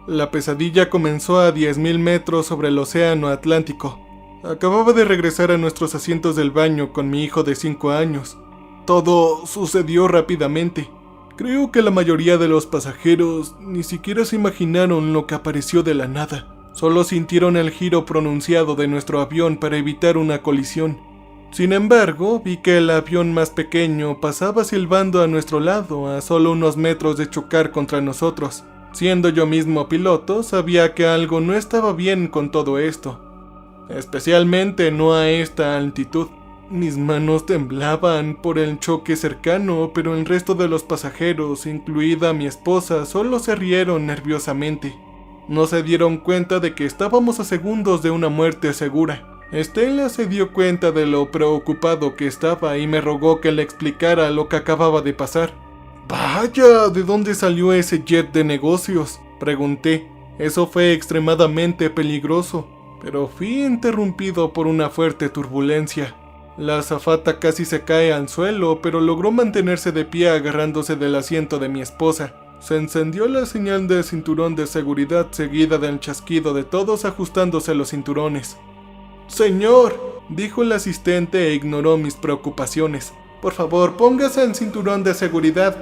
La pesadilla comenzó a 10.000 metros sobre el océano Atlántico. Acababa de regresar a nuestros asientos del baño con mi hijo de 5 años. Todo sucedió rápidamente. Creo que la mayoría de los pasajeros ni siquiera se imaginaron lo que apareció de la nada. Solo sintieron el giro pronunciado de nuestro avión para evitar una colisión. Sin embargo, vi que el avión más pequeño pasaba silbando a nuestro lado a solo unos metros de chocar contra nosotros. Siendo yo mismo piloto, sabía que algo no estaba bien con todo esto. Especialmente no a esta altitud. Mis manos temblaban por el choque cercano, pero el resto de los pasajeros, incluida mi esposa, solo se rieron nerviosamente. No se dieron cuenta de que estábamos a segundos de una muerte segura. Estela se dio cuenta de lo preocupado que estaba y me rogó que le explicara lo que acababa de pasar. «Vaya, ¿de dónde salió ese jet de negocios?», pregunté. Eso fue extremadamente peligroso, pero fui interrumpido por una fuerte turbulencia. La azafata casi se cae al suelo, pero logró mantenerse de pie agarrándose del asiento de mi esposa. Se encendió la señal de cinturón de seguridad seguida del chasquido de todos ajustándose los cinturones. «Señor», dijo el asistente e ignoró mis preocupaciones. «Por favor, póngase el cinturón de seguridad».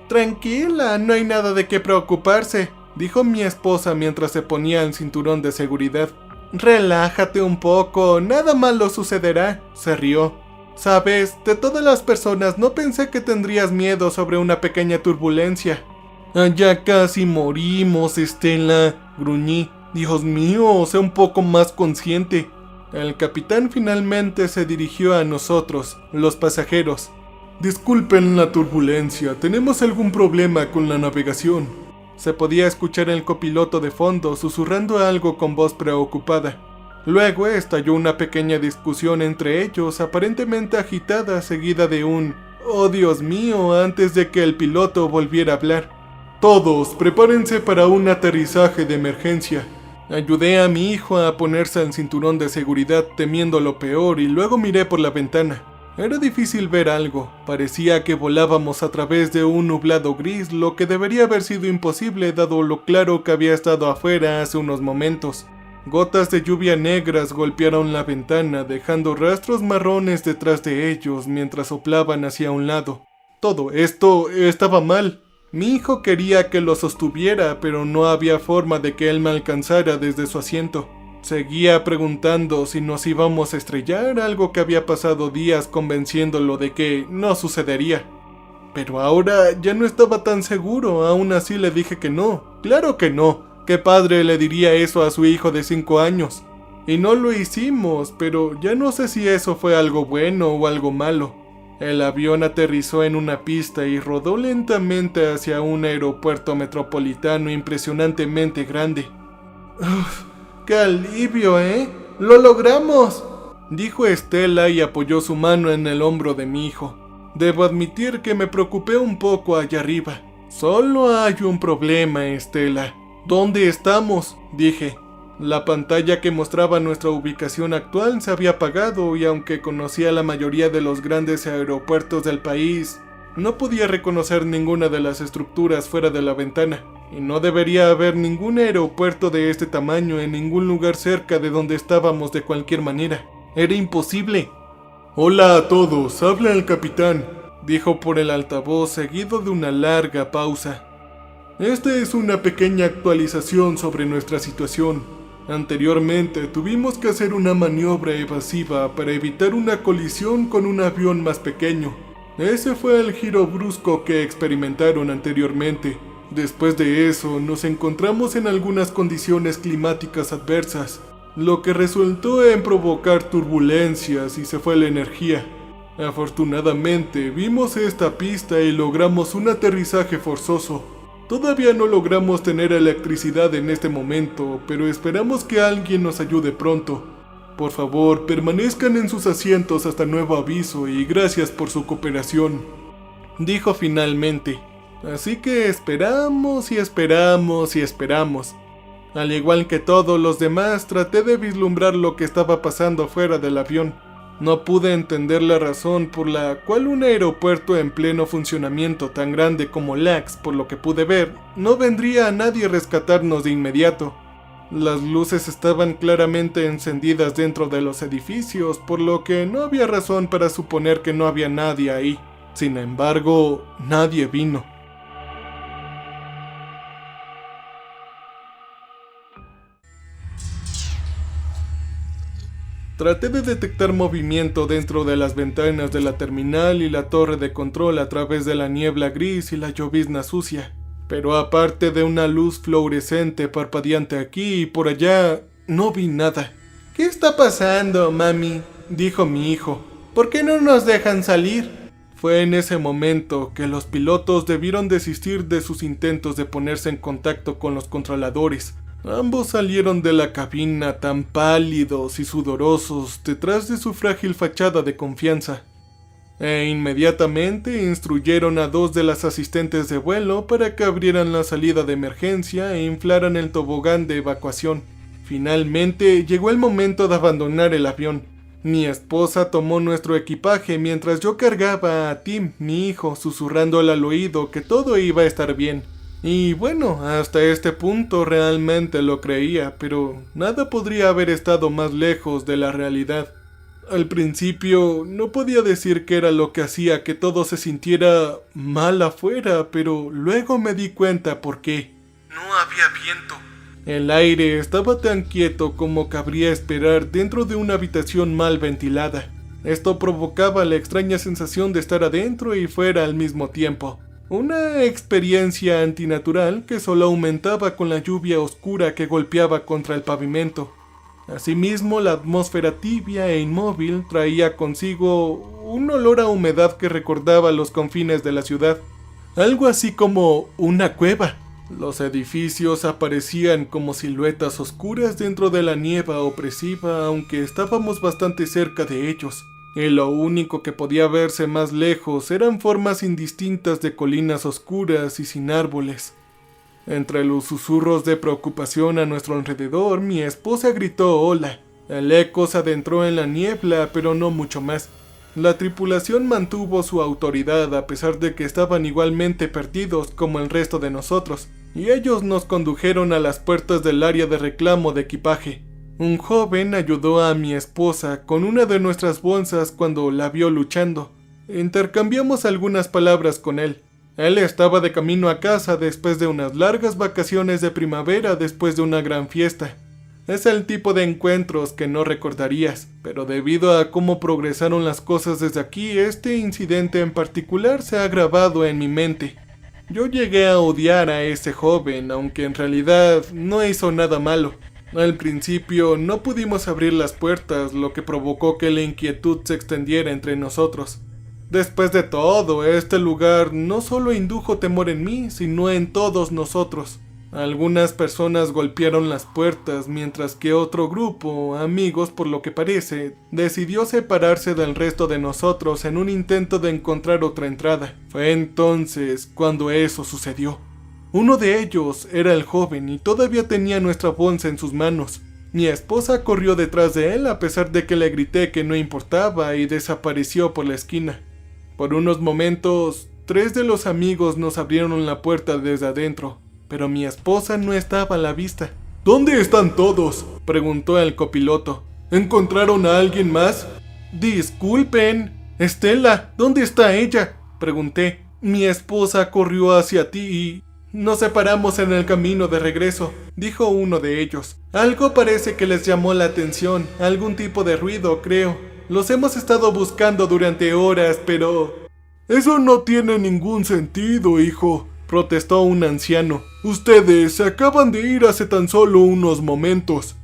«Tranquila, no hay nada de qué preocuparse», dijo mi esposa mientras se ponía el cinturón de seguridad. «Relájate un poco, nada malo sucederá», se rió. «Sabes, de todas las personas no pensé que tendrías miedo sobre una pequeña turbulencia». «Ya casi morimos, Estela», gruñí. «Dios mío, sé un poco más consciente». El capitán finalmente se dirigió a nosotros, los pasajeros. «Disculpen la turbulencia, tenemos algún problema con la navegación». Se podía escuchar el copiloto de fondo susurrando algo con voz preocupada. Luego estalló una pequeña discusión entre ellos, aparentemente agitada, seguida de un «Oh Dios mío», antes de que el piloto volviera a hablar. «Todos, prepárense para un aterrizaje de emergencia». Ayudé a mi hijo a ponerse el cinturón de seguridad temiendo lo peor y luego miré por la ventana. Era difícil ver algo, parecía que volábamos a través de un nublado gris, lo que debería haber sido imposible dado lo claro que había estado afuera hace unos momentos. Gotas de lluvia negras golpearon la ventana, dejando rastros marrones detrás de ellos mientras soplaban hacia un lado. Todo esto estaba mal. Mi hijo quería que lo sostuviera, pero no había forma de que él me alcanzara desde su asiento. Seguía preguntando si nos íbamos a estrellar, algo que había pasado días convenciéndolo de que no sucedería. Pero ahora ya no estaba tan seguro, aún así le dije que no. ¡Claro que no! ¿Qué padre le diría eso a su hijo de 5 años? Y no lo hicimos, pero ya no sé si eso fue algo bueno o algo malo. El avión aterrizó en una pista y rodó lentamente hacia un aeropuerto metropolitano impresionantemente grande. «Uf, ¡qué alivio, ¡Lo logramos!», dijo Estela y apoyó su mano en el hombro de mi hijo. Debo admitir que me preocupé un poco allá arriba. «Solo hay un problema, Estela». «¿Dónde estamos?», dije. La pantalla que mostraba nuestra ubicación actual se había apagado y aunque conocía la mayoría de los grandes aeropuertos del país, no podía reconocer ninguna de las estructuras fuera de la ventana. Y no debería haber ningún aeropuerto de este tamaño en ningún lugar cerca de donde estábamos de cualquier manera. Era imposible. «Hola a todos, habla el capitán», dijo por el altavoz seguido de una larga pausa. «Esta es una pequeña actualización sobre nuestra situación. Anteriormente tuvimos que hacer una maniobra evasiva para evitar una colisión con un avión más pequeño. Ese fue el giro brusco que experimentaron anteriormente. Después de eso nos encontramos en algunas condiciones climáticas adversas, lo que resultó en provocar turbulencias y se fue la energía. Afortunadamente vimos esta pista y logramos un aterrizaje forzoso. Todavía no logramos tener electricidad en este momento, pero esperamos que alguien nos ayude pronto. Por favor, permanezcan en sus asientos hasta nuevo aviso y gracias por su cooperación», dijo finalmente. Así que esperamos y esperamos y esperamos. Al igual que todos los demás, traté de vislumbrar lo que estaba pasando fuera del avión. No pude entender la razón por la cual un aeropuerto en pleno funcionamiento tan grande como LAX, por lo que pude ver, no vendría a nadie a rescatarnos de inmediato. Las luces estaban claramente encendidas dentro de los edificios, por lo que no había razón para suponer que no había nadie ahí. Sin embargo, nadie vino. Traté de detectar movimiento dentro de las ventanas de la terminal y la torre de control a través de la niebla gris y la llovizna sucia, pero aparte de una luz fluorescente parpadeante aquí y por allá, no vi nada. «¿Qué está pasando, mami?», dijo mi hijo. «¿Por qué no nos dejan salir?». Fue en ese momento que los pilotos debieron desistir de sus intentos de ponerse en contacto con los controladores. Ambos salieron de la cabina tan pálidos y sudorosos detrás de su frágil fachada de confianza. E inmediatamente instruyeron a 2 de las asistentes de vuelo para que abrieran la salida de emergencia e inflaran el tobogán de evacuación. Finalmente llegó el momento de abandonar el avión. Mi esposa tomó nuestro equipaje mientras yo cargaba a Tim, mi hijo, susurrándole al oído que todo iba a estar bien. Y bueno, hasta este punto realmente lo creía, pero nada podría haber estado más lejos de la realidad. Al principio no podía decir qué era lo que hacía que todo se sintiera mal afuera, pero luego me di cuenta por qué. No había viento. El aire estaba tan quieto como cabría esperar dentro de una habitación mal ventilada. Esto provocaba la extraña sensación de estar adentro y fuera al mismo tiempo. Una experiencia antinatural que solo aumentaba con la lluvia oscura que golpeaba contra el pavimento. Asimismo, la atmósfera tibia e inmóvil traía consigo un olor a humedad que recordaba los confines de la ciudad. Algo así como una cueva. Los edificios aparecían como siluetas oscuras dentro de la niebla opresiva, aunque estábamos bastante cerca de ellos. Y lo único que podía verse más lejos eran formas indistintas de colinas oscuras y sin árboles. Entre los susurros de preocupación a nuestro alrededor, mi esposa gritó hola. El eco se adentró en la niebla, pero no mucho más. La tripulación mantuvo su autoridad a pesar de que estaban igualmente perdidos como el resto de nosotros, y ellos nos condujeron a las puertas del área de reclamo de equipaje. Un joven ayudó a mi esposa con una de nuestras bolsas cuando la vio luchando. Intercambiamos algunas palabras con él. Él estaba de camino a casa después de unas largas vacaciones de primavera después de una gran fiesta. Es el tipo de encuentros que no recordarías, pero debido a cómo progresaron las cosas desde aquí, este incidente en particular se ha grabado en mi mente. Yo llegué a odiar a ese joven, aunque en realidad no hizo nada malo. Al principio no pudimos abrir las puertas, lo que provocó que la inquietud se extendiera entre nosotros. Después de todo, este lugar no solo indujo temor en mí, sino en todos nosotros. Algunas personas golpearon las puertas, mientras que otro grupo, amigos por lo que parece, decidió separarse del resto de nosotros en un intento de encontrar otra entrada. Fue entonces cuando eso sucedió. Uno de ellos era el joven y todavía tenía nuestra bolsa en sus manos. Mi esposa corrió detrás de él a pesar de que le grité que no importaba y desapareció por la esquina. Por unos momentos, 3 de los amigos nos abrieron la puerta desde adentro, pero mi esposa no estaba a la vista. ¿Dónde están todos?, preguntó el copiloto. ¿Encontraron a alguien más? Disculpen. Estela, ¿dónde está ella?, pregunté. Mi esposa corrió hacia ti y nos separamos en el camino de regreso, dijo uno de ellos. Algo parece que les llamó la atención, algún tipo de ruido, creo. Los hemos estado buscando durante horas, pero... Eso no tiene ningún sentido, hijo, protestó un anciano. Ustedes se acaban de ir hace tan solo unos momentos.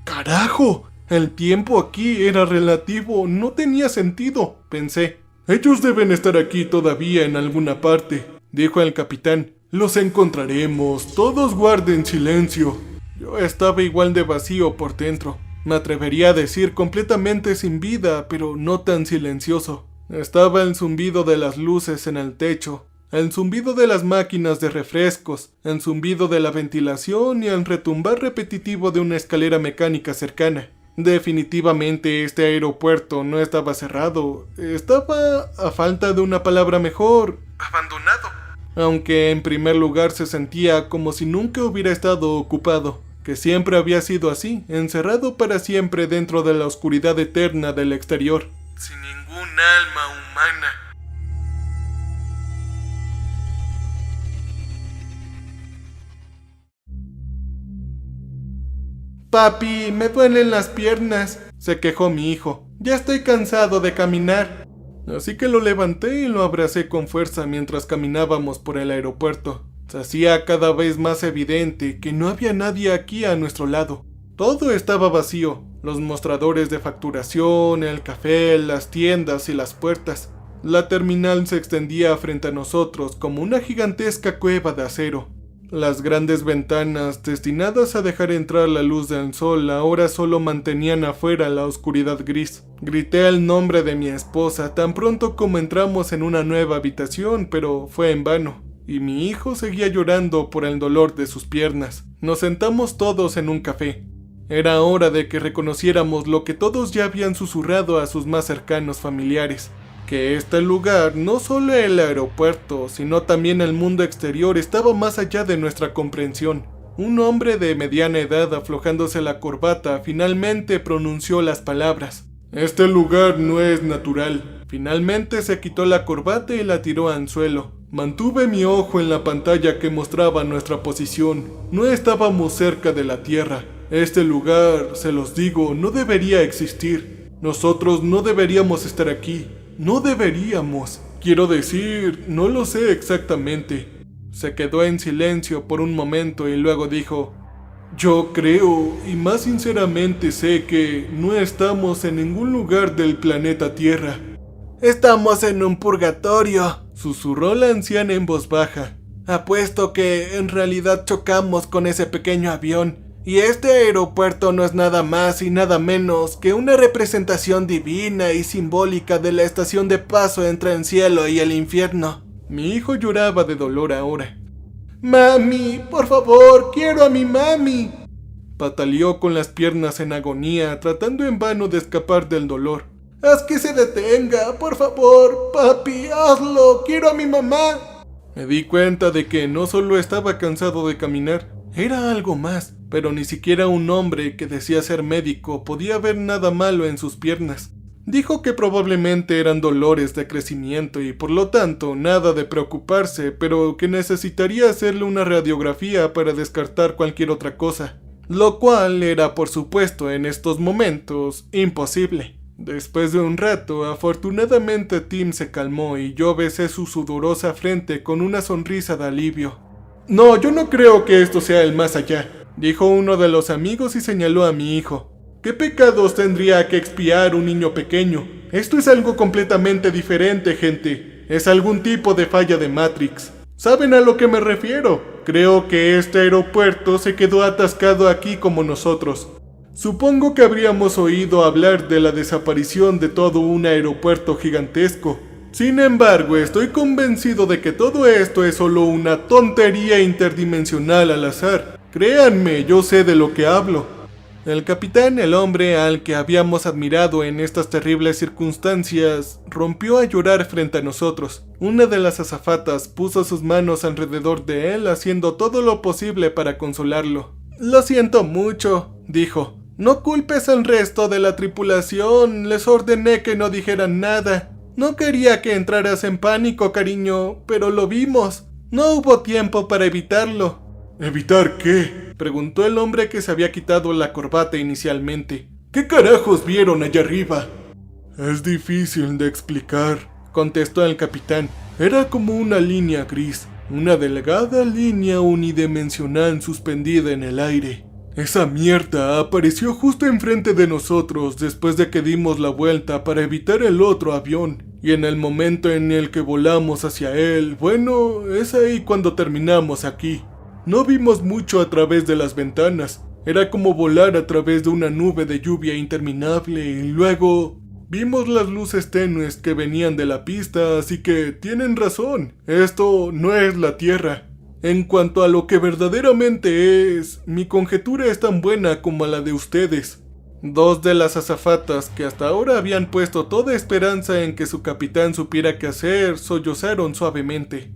¡Carajo! El tiempo aquí era relativo, no tenía sentido, pensé. Ellos deben estar aquí todavía en alguna parte, dijo el capitán. Los encontraremos, todos guarden silencio. Yo estaba igual de vacío por dentro. Me atrevería a decir completamente sin vida, pero no tan silencioso. Estaba el zumbido de las luces en el techo, el zumbido de las máquinas de refrescos, el zumbido de la ventilación y el retumbar repetitivo de una escalera mecánica cercana. Definitivamente este aeropuerto no estaba cerrado, estaba, a falta de una palabra mejor, abandonado. Aunque en primer lugar se sentía como si nunca hubiera estado ocupado, que siempre había sido así, encerrado para siempre dentro de la oscuridad eterna del exterior, sin ningún alma humana. Papi, me duelen las piernas, se quejó mi hijo. Ya estoy cansado de caminar. Así que lo levanté y lo abracé con fuerza mientras caminábamos por el aeropuerto. Se hacía cada vez más evidente que no había nadie aquí a nuestro lado. Todo estaba vacío. Los mostradores de facturación, el café, las tiendas y las puertas. La terminal se extendía frente a nosotros como una gigantesca cueva de acero. Las grandes ventanas, destinadas a dejar entrar la luz del sol, ahora solo mantenían afuera la oscuridad gris. Grité el nombre de mi esposa tan pronto como entramos en una nueva habitación, pero fue en vano, y mi hijo seguía llorando por el dolor de sus piernas. Nos sentamos todos en un café. Era hora de que reconociéramos lo que todos ya habían susurrado a sus más cercanos familiares. Que este lugar, no solo el aeropuerto, sino también el mundo exterior, estaba más allá de nuestra comprensión. Un hombre de mediana edad, aflojándose la corbata, finalmente pronunció las palabras. Este lugar no es natural. Finalmente se quitó la corbata y la tiró al suelo. Mantuve mi ojo en la pantalla que mostraba nuestra posición. No estábamos cerca de la Tierra. Este lugar, se los digo, no debería existir. Nosotros no deberíamos estar aquí. No deberíamos. Quiero decir, no lo sé exactamente. Se quedó en silencio por un momento y luego dijo: yo creo, y más sinceramente sé que no estamos en ningún lugar del planeta Tierra. Estamos en un purgatorio, susurró la anciana en voz baja. Apuesto que en realidad chocamos con ese pequeño avión. Y este aeropuerto no es nada más y nada menos que una representación divina y simbólica de la estación de paso entre el cielo y el infierno. Mi hijo lloraba de dolor ahora. Mami, por favor, quiero a mi mami. Pataleó con las piernas en agonía, tratando en vano de escapar del dolor. Haz que se detenga, por favor, papi, hazlo, quiero a mi mamá. Me di cuenta de que no solo estaba cansado de caminar, era algo más, pero ni siquiera un hombre que decía ser médico podía ver nada malo en sus piernas. Dijo que probablemente eran dolores de crecimiento y por lo tanto nada de preocuparse, pero que necesitaría hacerle una radiografía para descartar cualquier otra cosa, lo cual era por supuesto en estos momentos imposible. Después de un rato, afortunadamente Tim se calmó y yo besé su sudorosa frente con una sonrisa de alivio. No, yo no creo que esto sea el más allá, dijo uno de los amigos y señaló a mi hijo. ¿Qué pecados tendría que expiar un niño pequeño? Esto es algo completamente diferente, gente. Es algún tipo de falla de Matrix. ¿Saben a lo que me refiero? Creo que este aeropuerto se quedó atascado aquí como nosotros. Supongo que habríamos oído hablar de la desaparición de todo un aeropuerto gigantesco. Sin embargo, estoy convencido de que todo esto es solo una tontería interdimensional al azar. Créanme, yo sé de lo que hablo. El capitán, el hombre al que habíamos admirado en estas terribles circunstancias, rompió a llorar frente a nosotros. Una de las azafatas puso sus manos alrededor de él, haciendo todo lo posible para consolarlo. Lo siento mucho, dijo. No culpes al resto de la tripulación, les ordené que no dijeran nada. No quería que entraras en pánico, cariño, pero lo vimos. No hubo tiempo para evitarlo. ¿Evitar qué?, preguntó el hombre que se había quitado la corbata inicialmente. ¿Qué carajos vieron allá arriba? Es difícil de explicar, contestó el capitán. Era como una línea gris, una delgada línea unidimensional suspendida en el aire. Esa mierda apareció justo enfrente de nosotros después de que dimos la vuelta para evitar el otro avión. Y en el momento en el que volamos hacia él, bueno, es ahí cuando terminamos aquí. No vimos mucho a través de las ventanas. Era como volar a través de una nube de lluvia interminable y luego vimos las luces tenues que venían de la pista, así que tienen razón. Esto no es la Tierra. En cuanto a lo que verdaderamente es, mi conjetura es tan buena como la de ustedes. Dos de las azafatas que hasta ahora habían puesto toda esperanza en que su capitán supiera qué hacer, sollozaron suavemente.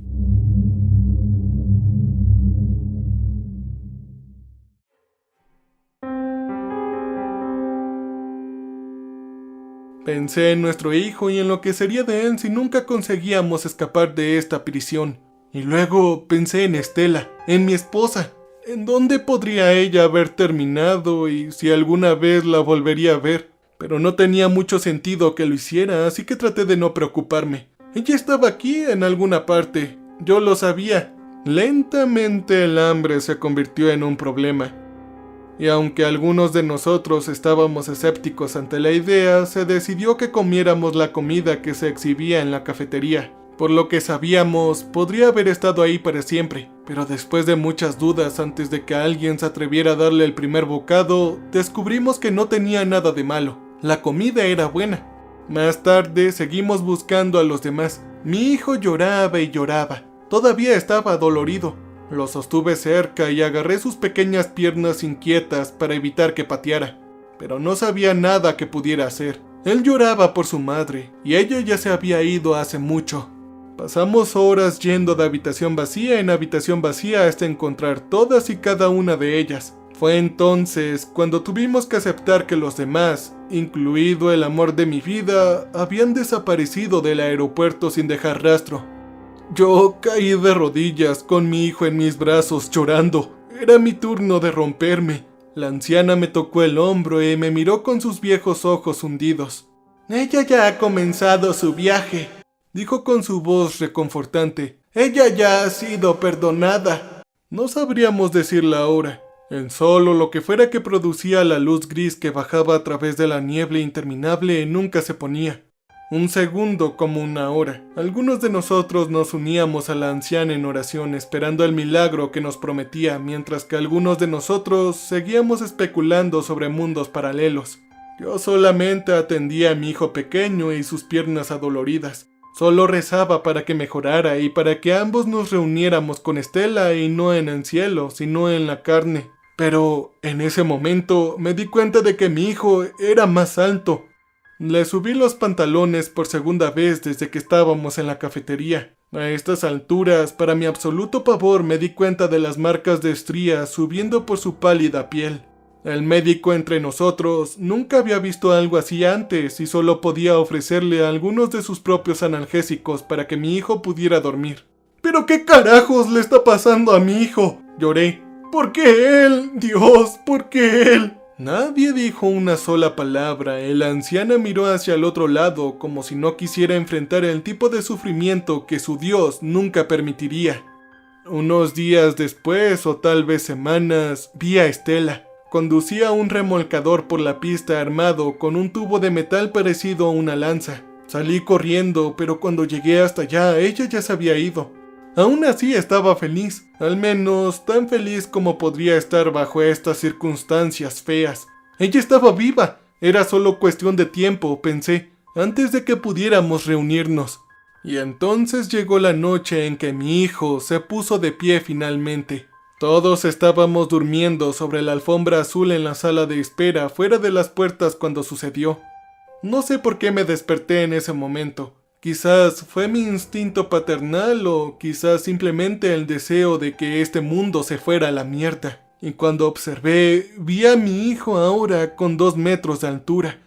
Pensé en nuestro hijo y en lo que sería de él si nunca conseguíamos escapar de esta prisión. Y luego pensé en Estela, en mi esposa. ¿En dónde podría ella haber terminado y si alguna vez la volvería a ver? Pero no tenía mucho sentido que lo hiciera, así que traté de no preocuparme. Ella estaba aquí en alguna parte. Yo lo sabía. Lentamente el hambre se convirtió en un problema. Y aunque algunos de nosotros estábamos escépticos ante la idea, se decidió que comiéramos la comida que se exhibía en la cafetería. Por lo que sabíamos, podría haber estado ahí para siempre, pero después de muchas dudas antes de que alguien se atreviera a darle el primer bocado, descubrimos que no tenía nada de malo. La comida era buena. Más tarde seguimos buscando a los demás. Mi hijo lloraba y lloraba. Todavía estaba adolorido. Lo sostuve cerca y agarré sus pequeñas piernas inquietas para evitar que pateara, pero no sabía nada que pudiera hacer. Él lloraba por su madre, y ella ya se había ido hace mucho. Pasamos horas yendo de habitación vacía en habitación vacía hasta encontrar todas y cada una de ellas. Fue entonces cuando tuvimos que aceptar que los demás, incluido el amor de mi vida, habían desaparecido del aeropuerto sin dejar rastro. Yo caí de rodillas con mi hijo en mis brazos llorando. Era mi turno de romperme. La anciana me tocó el hombro y me miró con sus viejos ojos hundidos. «Ella ya ha comenzado su viaje», dijo con su voz reconfortante. «Ella ya ha sido perdonada». No sabríamos decir la hora. En solo lo que fuera que producía la luz gris que bajaba a través de la niebla interminable nunca se ponía. Un segundo como una hora. Algunos de nosotros nos uníamos a la anciana en oración esperando el milagro que nos prometía, mientras que algunos de nosotros seguíamos especulando sobre mundos paralelos. Yo solamente atendía a mi hijo pequeño y sus piernas adoloridas. Solo rezaba para que mejorara y para que ambos nos reuniéramos con Estela y no en el cielo, sino en la carne. Pero en ese momento me di cuenta de que mi hijo era más alto. Le subí los pantalones por segunda vez desde que estábamos en la cafetería. A estas alturas, para mi absoluto pavor, me di cuenta de las marcas de estrías subiendo por su pálida piel. El médico entre nosotros nunca había visto algo así antes y solo podía ofrecerle algunos de sus propios analgésicos para que mi hijo pudiera dormir. «¿Pero qué carajos le está pasando a mi hijo?», lloré. «¿Por qué él? Dios, ¿por qué él?». Nadie dijo una sola palabra. La anciana miró hacia el otro lado como si no quisiera enfrentar el tipo de sufrimiento que su Dios nunca permitiría. Unos días después, o tal vez semanas, vi a Estela. Conducía un remolcador por la pista armado con un tubo de metal parecido a una lanza. Salí corriendo, pero cuando llegué hasta allá, ella ya se había ido. Aún así estaba feliz, al menos tan feliz como podría estar bajo estas circunstancias feas. Ella estaba viva, era solo cuestión de tiempo, pensé, antes de que pudiéramos reunirnos. Y entonces llegó la noche en que mi hijo se puso de pie finalmente. Todos estábamos durmiendo sobre la alfombra azul en la sala de espera fuera de las puertas cuando sucedió. No sé por qué me desperté en ese momento. Quizás fue mi instinto paternal o quizás simplemente el deseo de que este mundo se fuera a la mierda. Y cuando observé, vi a mi hijo ahora con 2 metros de altura.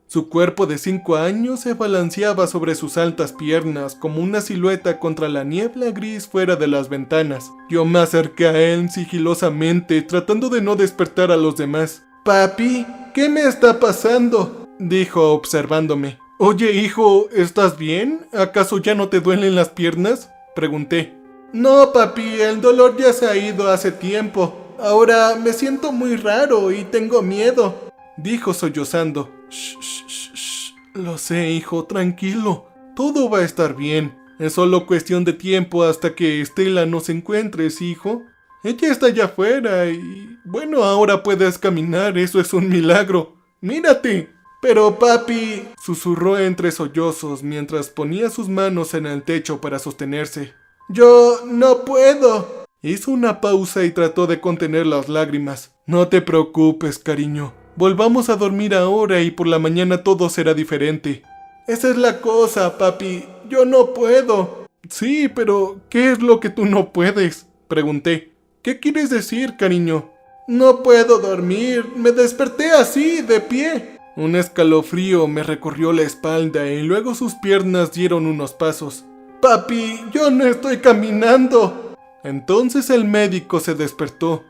Su cuerpo de 5 años se balanceaba sobre sus altas piernas como una silueta contra la niebla gris fuera de las ventanas. Yo me acerqué a él sigilosamente, tratando de no despertar a los demás. «Papi, ¿qué me está pasando?», dijo observándome. «Oye, hijo, ¿estás bien? ¿Acaso ya no te duelen las piernas?», pregunté. «No, papi, el dolor ya se ha ido hace tiempo. Ahora me siento muy raro y tengo miedo», dijo sollozando. «Shh, shh, shh, shh. Lo sé, hijo, tranquilo. Todo va a estar bien. Es solo cuestión de tiempo hasta que Estela nos encuentres, hijo. Ella está allá afuera y... bueno, ahora puedes caminar, eso es un milagro. Mírate». «Pero papi», susurró entre sollozos mientras ponía sus manos en el techo para sostenerse. «Yo no puedo». Hizo una pausa y trató de contener las lágrimas. «No te preocupes, cariño. Volvamos a dormir ahora y por la mañana todo será diferente. Esa es la cosa, papi. Yo no puedo. Sí, pero ¿qué es lo que tú no puedes?, pregunté. ¿Qué quieres decir, cariño? No puedo dormir. Me desperté así, de pie. Un escalofrío me recorrió la espalda y luego sus piernas dieron unos pasos. Papi, yo no estoy caminando. Entonces el médico se despertó.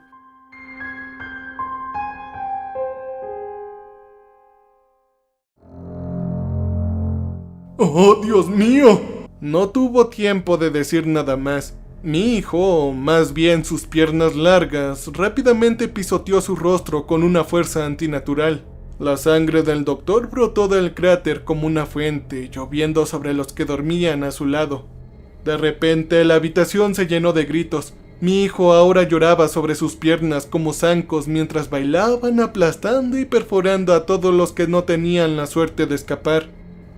¡Oh, Dios mío! No tuvo tiempo de decir nada más. Mi hijo, o más bien sus piernas largas, rápidamente pisoteó su rostro con una fuerza antinatural. La sangre del doctor brotó del cráter como una fuente, lloviendo sobre los que dormían a su lado. De repente la habitación se llenó de gritos. Mi hijo ahora lloraba sobre sus piernas como zancos mientras bailaban aplastando y perforando a todos los que no tenían la suerte de escapar.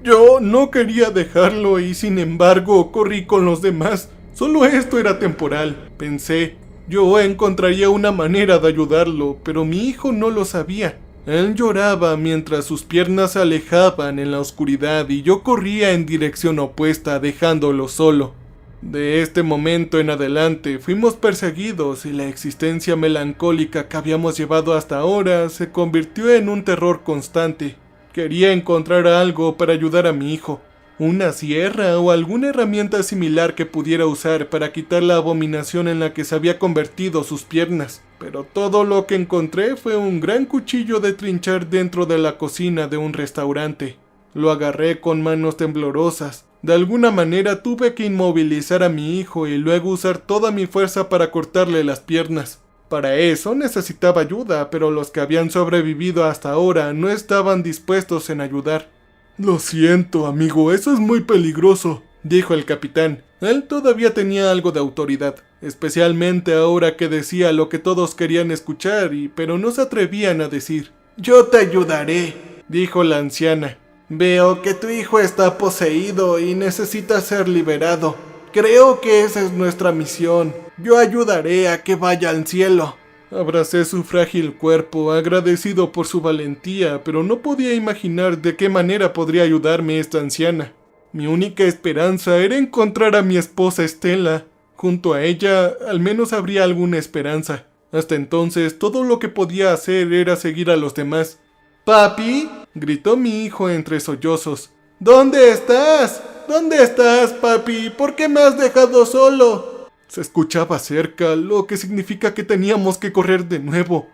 Yo no quería dejarlo y sin embargo corrí con los demás. Solo esto era temporal, pensé. Yo encontraría una manera de ayudarlo, pero mi hijo no lo sabía. Él lloraba mientras sus piernas se alejaban en la oscuridad y yo corría en dirección opuesta dejándolo solo. De este momento en adelante fuimos perseguidos y la existencia melancólica que habíamos llevado hasta ahora se convirtió en un terror constante. Quería encontrar algo para ayudar a mi hijo, una sierra o alguna herramienta similar que pudiera usar para quitar la abominación en la que se había convertido sus piernas, pero todo lo que encontré fue un gran cuchillo de trinchar dentro de la cocina de un restaurante. Lo agarré con manos temblorosas. De alguna manera tuve que inmovilizar a mi hijo y luego usar toda mi fuerza para cortarle las piernas. Para eso necesitaba ayuda, pero los que habían sobrevivido hasta ahora no estaban dispuestos en ayudar. Lo siento, amigo, eso es muy peligroso, dijo el capitán. Él todavía tenía algo de autoridad, especialmente ahora que decía lo que todos querían escuchar, pero no se atrevían a decir. Yo te ayudaré, dijo la anciana. Veo que tu hijo está poseído y necesita ser liberado. Creo que esa es nuestra misión. Yo ayudaré a que vaya al cielo. Abracé su frágil cuerpo, agradecido por su valentía, pero no podía imaginar de qué manera podría ayudarme esta anciana. Mi única esperanza era encontrar a mi esposa Estela. Junto a ella, al menos habría alguna esperanza. Hasta entonces, todo lo que podía hacer era seguir a los demás. «¡Papi!», gritó mi hijo entre sollozos. «¿Dónde estás? ¿Dónde estás, papi? ¿Por qué me has dejado solo?». Se escuchaba cerca, lo que significa que teníamos que correr de nuevo.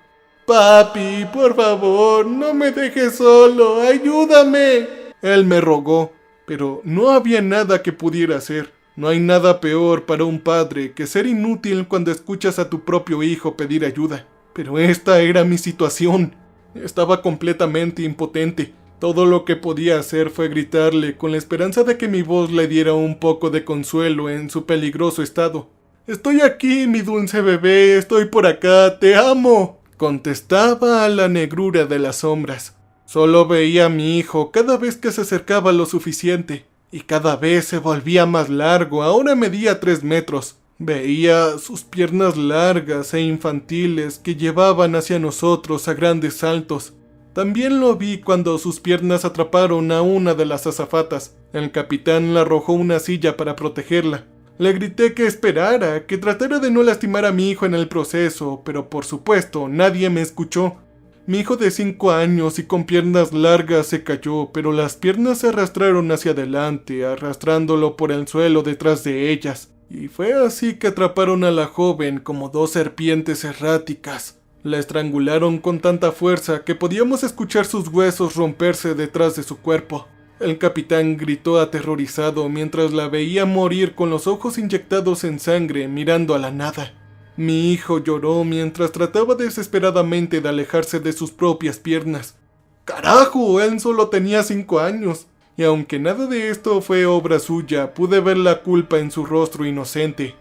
«Papi, por favor, no me dejes solo, ayúdame», él me rogó, pero no había nada que pudiera hacer. No hay nada peor para un padre que ser inútil cuando escuchas a tu propio hijo pedir ayuda. Pero esta era mi situación. Estaba completamente impotente. Todo lo que podía hacer fue gritarle con la esperanza de que mi voz le diera un poco de consuelo en su peligroso estado. «Estoy aquí, mi dulce bebé, estoy por acá, te amo», contestaba a la negrura de las sombras. Solo veía a mi hijo cada vez que se acercaba lo suficiente, y cada vez se volvía más largo, ahora medía 3 metros. Veía sus piernas largas e infantiles que llevaban hacia nosotros a grandes saltos. También lo vi cuando sus piernas atraparon a una de las azafatas. El capitán le arrojó una silla para protegerla. Le grité que esperara, que tratara de no lastimar a mi hijo en el proceso, pero por supuesto nadie me escuchó. Mi hijo de 5 años y con piernas largas se cayó, pero las piernas se arrastraron hacia adelante, arrastrándolo por el suelo detrás de ellas. Y fue así que atraparon a la joven como 2 serpientes erráticas. La estrangularon con tanta fuerza que podíamos escuchar sus huesos romperse detrás de su cuerpo. El capitán gritó aterrorizado mientras la veía morir con los ojos inyectados en sangre mirando a la nada. Mi hijo lloró mientras trataba desesperadamente de alejarse de sus propias piernas. ¡Carajo! Él solo tenía 5 años. Y aunque nada de esto fue obra suya, pude ver la culpa en su rostro inocente.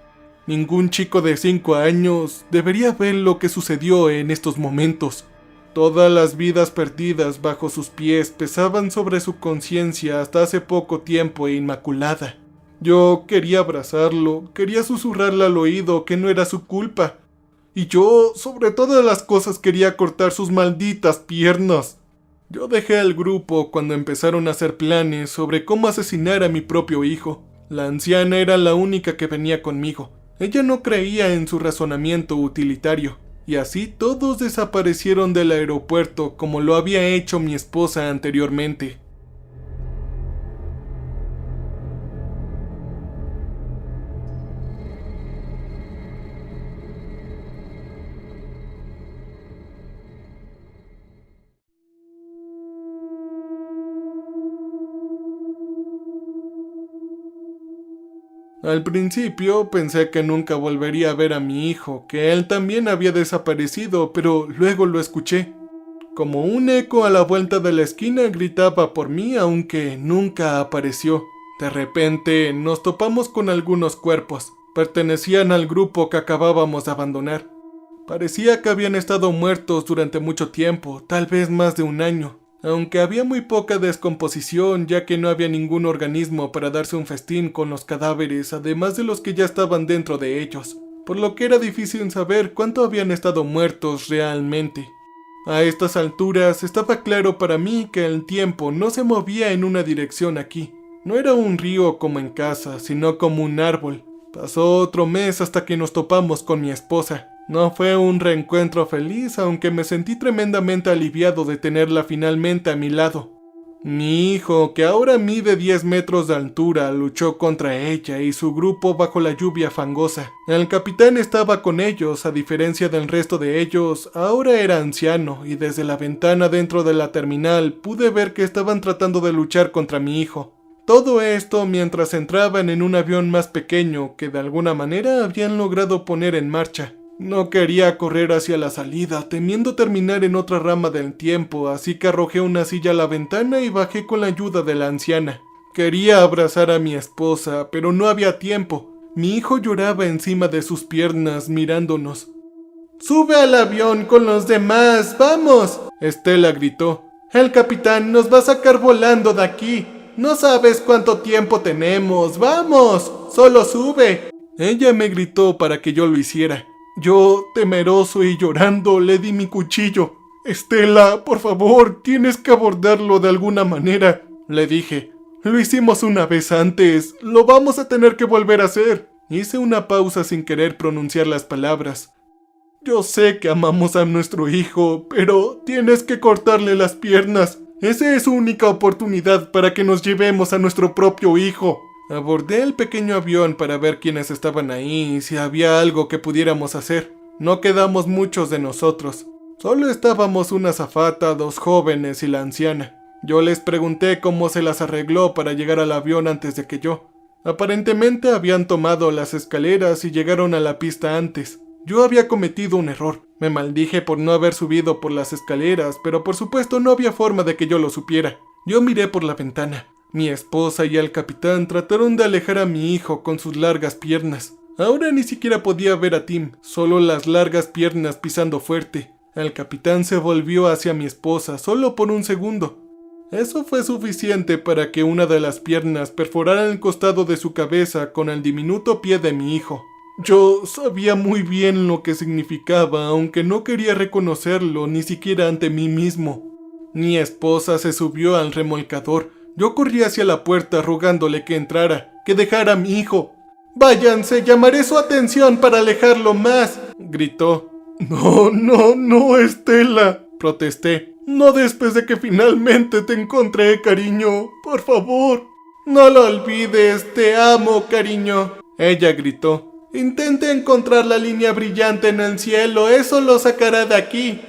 Ningún chico de 5 años debería ver lo que sucedió en estos momentos. Todas las vidas perdidas bajo sus pies pesaban sobre su conciencia hasta hace poco tiempo e inmaculada. Yo quería abrazarlo, quería susurrarle al oído que no era su culpa. Y yo, sobre todas las cosas, quería cortar sus malditas piernas. Yo dejé al grupo cuando empezaron a hacer planes sobre cómo asesinar a mi propio hijo. La anciana era la única que venía conmigo. Ella no creía en su razonamiento utilitario. Y así todos desaparecieron del aeropuerto como lo había hecho mi esposa anteriormente. Al principio pensé que nunca volvería a ver a mi hijo, que él también había desaparecido, pero luego lo escuché. Como un eco a la vuelta de la esquina gritaba por mí, aunque nunca apareció. De repente nos topamos con algunos cuerpos. Pertenecían al grupo que acabábamos de abandonar. Parecía que habían estado muertos durante mucho tiempo, tal vez más de un año. Aunque había muy poca descomposición, ya que no había ningún organismo para darse un festín con los cadáveres, además de los que ya estaban dentro de ellos, por lo que era difícil saber cuánto habían estado muertos realmente. A estas alturas estaba claro para mí que el tiempo no se movía en una dirección aquí. No era un río como en casa, sino como un árbol. Pasó otro mes hasta que nos topamos con mi esposa. No fue un reencuentro feliz, aunque me sentí tremendamente aliviado de tenerla finalmente a mi lado. Mi hijo, que ahora mide 10 metros de altura, luchó contra ella y su grupo bajo la lluvia fangosa. El capitán estaba con ellos, a diferencia del resto de ellos, ahora era anciano, y desde la ventana dentro de la terminal pude ver que estaban tratando de luchar contra mi hijo. Todo esto mientras entraban en un avión más pequeño que de alguna manera habían logrado poner en marcha. No quería correr hacia la salida, temiendo terminar en otra rama del tiempo, así que arrojé una silla a la ventana y bajé con la ayuda de la anciana. Quería abrazar a mi esposa, pero no había tiempo. Mi hijo lloraba encima de sus piernas, mirándonos. ¡Sube al avión con los demás! ¡Vamos!, Estela gritó. El capitán nos va a sacar volando de aquí. No sabes cuánto tiempo tenemos. ¡Vamos! ¡Solo sube! Ella me gritó para que yo lo hiciera. Yo, temeroso y llorando, le di mi cuchillo. Estela, por favor, tienes que abordarlo de alguna manera, le dije. Lo hicimos una vez antes, lo vamos a tener que volver a hacer. Hice una pausa sin querer pronunciar las palabras. Yo sé que amamos a nuestro hijo, pero tienes que cortarle las piernas. Esa es su única oportunidad para que nos llevemos a nuestro propio hijo. Abordé el pequeño avión para ver quiénes estaban ahí y si había algo que pudiéramos hacer. No quedamos muchos de nosotros. Solo estábamos una azafata, 2 jóvenes y la anciana. Yo les pregunté cómo se las arregló para llegar al avión antes de que yo. Aparentemente habían tomado las escaleras y llegaron a la pista antes. Yo había cometido un error. Me maldije por no haber subido por las escaleras, pero por supuesto no había forma de que yo lo supiera. Yo miré por la ventana. Mi esposa y el capitán trataron de alejar a mi hijo con sus largas piernas. Ahora ni siquiera podía ver a Tim, solo las largas piernas pisando fuerte. El capitán se volvió hacia mi esposa solo por un segundo. Eso fue suficiente para que una de las piernas perforara el costado de su cabeza con el diminuto pie de mi hijo. Yo sabía muy bien lo que significaba, aunque no quería reconocerlo ni siquiera ante mí mismo. Mi esposa se subió al remolcador. Yo corrí hacia la puerta rogándole que entrara, que dejara a mi hijo. «Váyanse, llamaré su atención para alejarlo más», gritó. No, Estela», protesté. «No después de que finalmente te encontré, cariño, por favor». «No lo olvides, te amo, cariño», ella gritó. «Intente encontrar la línea brillante en el cielo, eso lo sacará de aquí».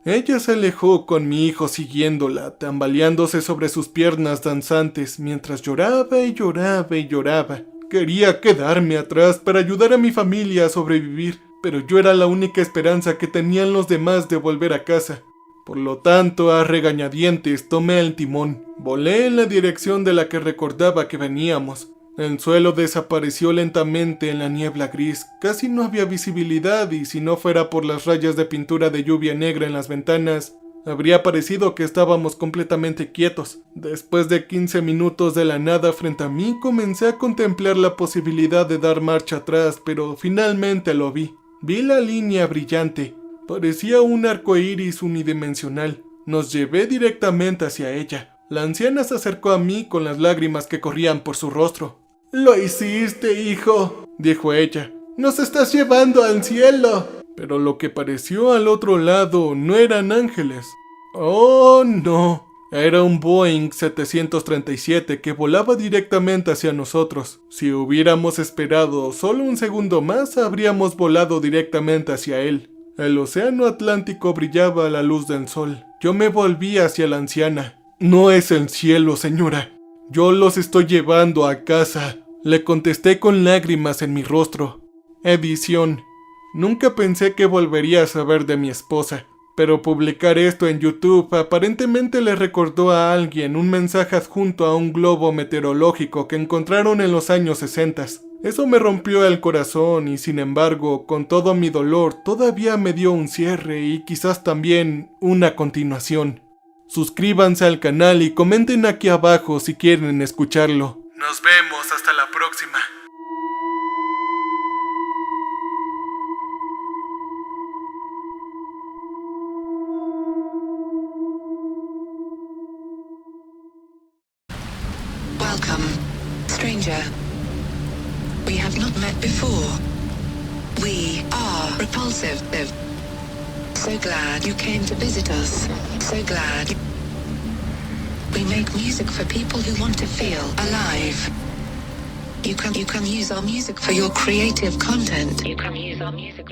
Ella se alejó con mi hijo siguiéndola, tambaleándose sobre sus piernas danzantes, mientras lloraba y lloraba y lloraba. Quería quedarme atrás para ayudar a mi familia a sobrevivir, pero yo era la única esperanza que tenían los demás de volver a casa. Por lo tanto, a regañadientes tomé el timón. Volé en la dirección de la que recordaba que veníamos. El suelo desapareció lentamente en la niebla gris. Casi no había visibilidad y si no fuera por las rayas de pintura de lluvia negra en las ventanas, habría parecido que estábamos completamente quietos. Después de 15 minutos de la nada frente a mí, comencé a contemplar la posibilidad de dar marcha atrás, pero finalmente lo vi. Vi la línea brillante. Parecía un arco iris unidimensional. Nos llevé directamente hacia ella. La anciana se acercó a mí con las lágrimas que corrían por su rostro. «Lo hiciste, hijo», dijo ella. «Nos estás llevando al cielo». Pero lo que pareció al otro lado no eran ángeles. ¡Oh, no! Era un Boeing 737 que volaba directamente hacia nosotros. Si hubiéramos esperado solo un segundo más, habríamos volado directamente hacia él. El océano Atlántico brillaba a la luz del sol. Yo me volví hacia la anciana. «No es el cielo, señora. Yo los estoy llevando a casa», le contesté con lágrimas en mi rostro. Edición. Nunca pensé que volvería a saber de mi esposa, pero publicar esto en YouTube aparentemente le recordó a alguien un mensaje adjunto a un globo meteorológico que encontraron en los años 60. Eso me rompió el corazón y, sin embargo, con todo mi dolor, todavía me dio un cierre y quizás también una continuación. Suscríbanse al canal y comenten aquí abajo si quieren escucharlo. Nos vemos hasta la próxima. Welcome, stranger. We have not met before. We are Repulsive. So glad you came to visit us. So glad. We make music for people who want to feel alive. You can use our music for your creative content. You can use our music.